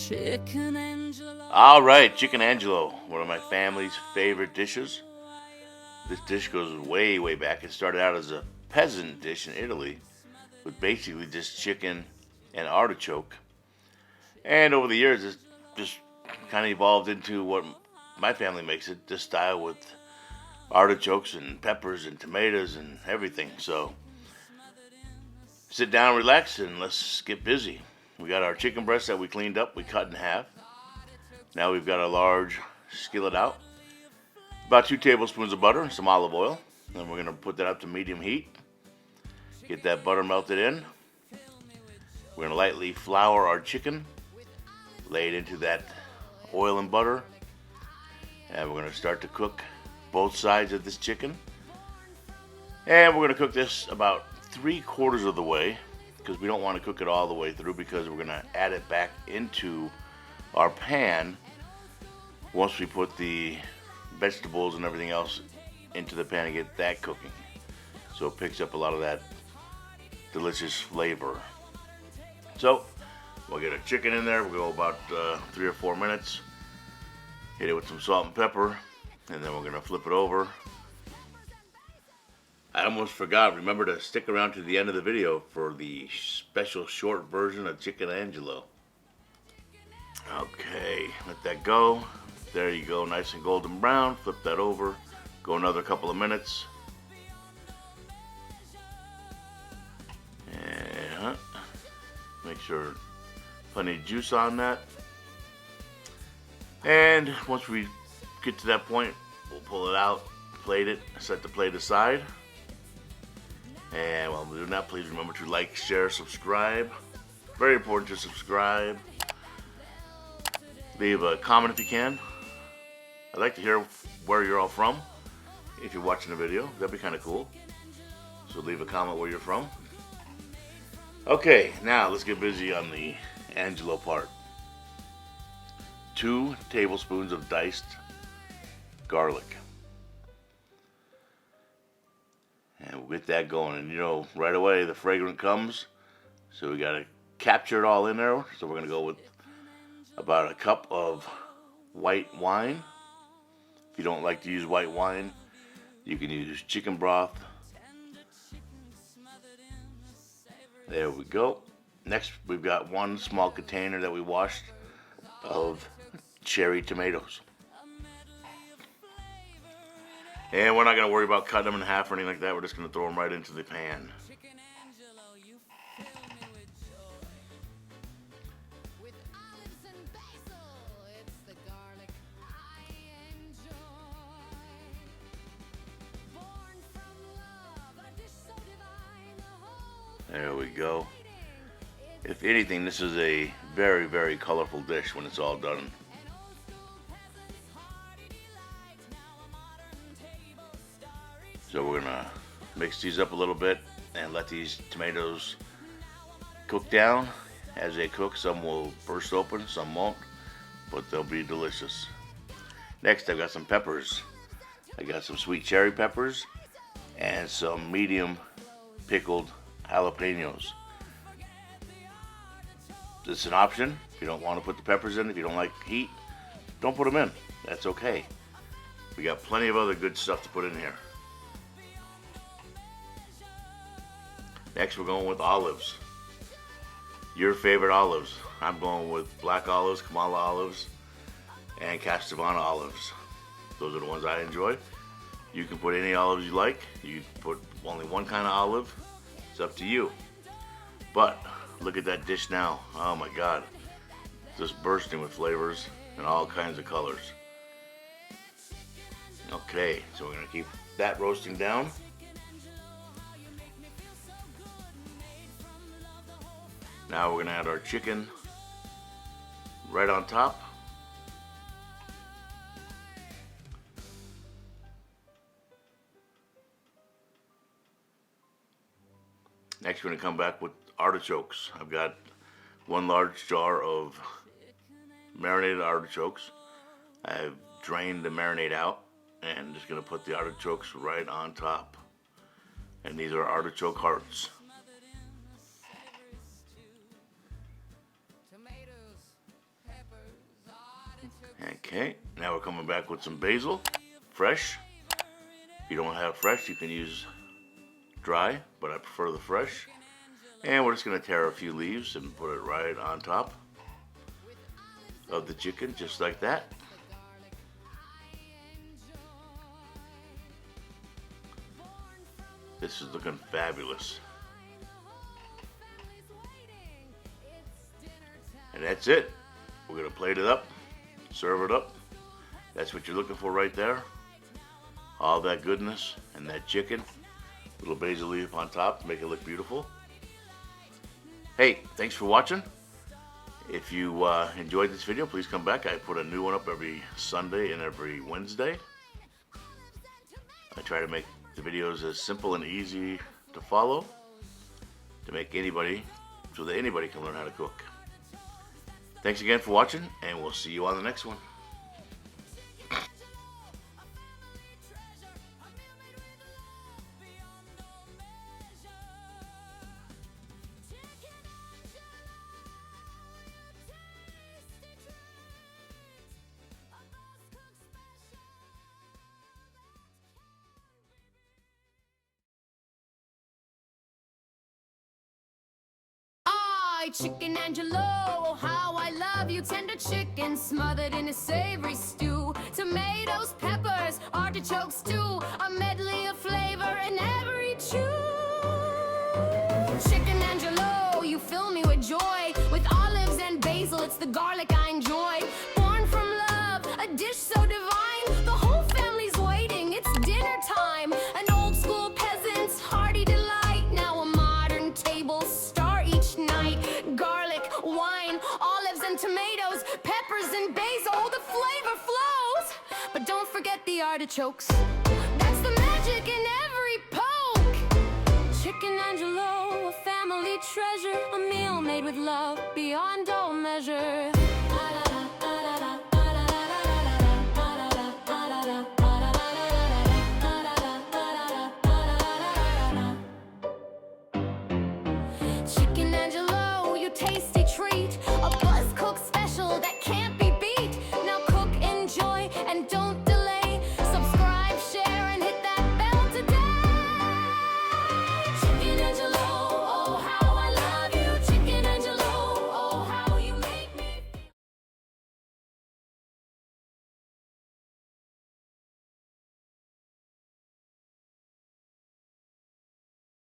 Chicken Angelo. All right, chicken Angelo, one of my family's favorite dishes. This dish goes way, way back. It started out as a peasant dish in Italy with basically just chicken and artichoke. And over the years, it's just kind of evolved into what my family makes it, this style with artichokes and peppers and tomatoes and everything. So sit down, relax, and let's get busy. We got our chicken breast that we cleaned up, we cut in half. Now we've got a large skillet out. About 2 tablespoons of butter and some olive oil. Then we're going to put that up to medium heat. Get that butter melted in. We're going to lightly flour our chicken. Lay it into that oil and butter. And we're going to start to cook both sides of this chicken. And we're going to cook this about 3/4 of the way, because we don't want to cook it all the way through, because we're going to add it back into our pan once we put the vegetables and everything else into the pan and get that cooking. So it picks up a lot of that delicious flavor. So we'll get our chicken in there. We'll go about 3 or 4 minutes. Hit it with some salt and pepper, and then we're going to flip it over. I almost forgot. Remember to stick around to the end of the video for the special short version of Chicken Angelo. Okay, let that go. There you go, nice and golden brown. Flip that over. Go another couple of minutes. And make sure plenty of juice on that. And once we get to that point, we'll pull it out, plate it, set the plate aside. And while we're doing that, please remember to like, share, subscribe. Very important to subscribe. Leave a comment if you can. I'd like to hear where you're all from. If you're watching the video, that'd be kind of cool. So leave a comment where you're from. Okay, now let's get busy on the Angelo part. 2 tablespoons of diced garlic. And we'll get that going. And you know, right away the fragrance comes. So we got to capture it all in there. So we're going to go with about a cup of white wine. If you don't like to use white wine, you can use chicken broth. There we go. Next, we've got 1 small container that we washed of cherry tomatoes. And we're not going to worry about cutting them in half or anything like that. We're just going to throw them right into the pan. There we go. If anything, this is a very, very colorful dish when it's all done. So we're gonna mix these up a little bit and let these tomatoes cook down. As they cook, some will burst open, some won't, but they'll be delicious. Next, I've got some peppers. I got some sweet cherry peppers and some medium pickled jalapenos. It's an option. If you don't want to put the peppers in, if you don't like heat, don't put them in. That's okay. We got plenty of other good stuff to put in here. Next, we're going with olives. Your favorite olives. I'm going with black olives, Kamala olives, and Castavana olives. Those are the ones I enjoy. You can put any olives you like. You can put only one kind of olive. It's up to you. But look at that dish now. Oh my God. Just bursting with flavors and all kinds of colors. Okay, so we're going to keep that roasting down. Now we're going to add our chicken right on top. Next, we're going to come back with artichokes. I've got 1 large jar of marinated artichokes. I've drained the marinade out and just going to put the artichokes right on top. And these are artichoke hearts. Okay, now we're coming back with some basil, fresh. If you don't have fresh, you can use dry, but I prefer the fresh. And we're just gonna tear a few leaves and put it right on top of the chicken, just like that. This is looking fabulous. And that's it. We're gonna plate it up, serve it up. That's what you're looking for right there. All that goodness and that chicken. Little basil leaf on top to make it look beautiful. Hey, thanks for watching. If you enjoyed this video, please come back. I put a new one up every Sunday and every Wednesday. I try to make the videos as simple and easy to follow to make anybody, so that anybody can learn how to cook. Thanks again for watching, and we'll see you on the next one. Chicken Angelo, how I love you. Tender chicken smothered in a savory stew. Tomatoes, peppers, artichokes too. A medley of flavor in every chew. Chicken Angelo, you fill me with joy. With olives and basil, it's the garlic I enjoy. Born from love, a dish so divine. The whole family's waiting, it's dinner time. An old school peasant's hearty delight. Now a modern table star each night. Garlic, wine, olives and tomatoes, peppers and basil, the flavor flows. But don't forget the artichokes. That's the magic in every poke. Chicken Angelo, a family treasure, a meal made with love beyond all measure.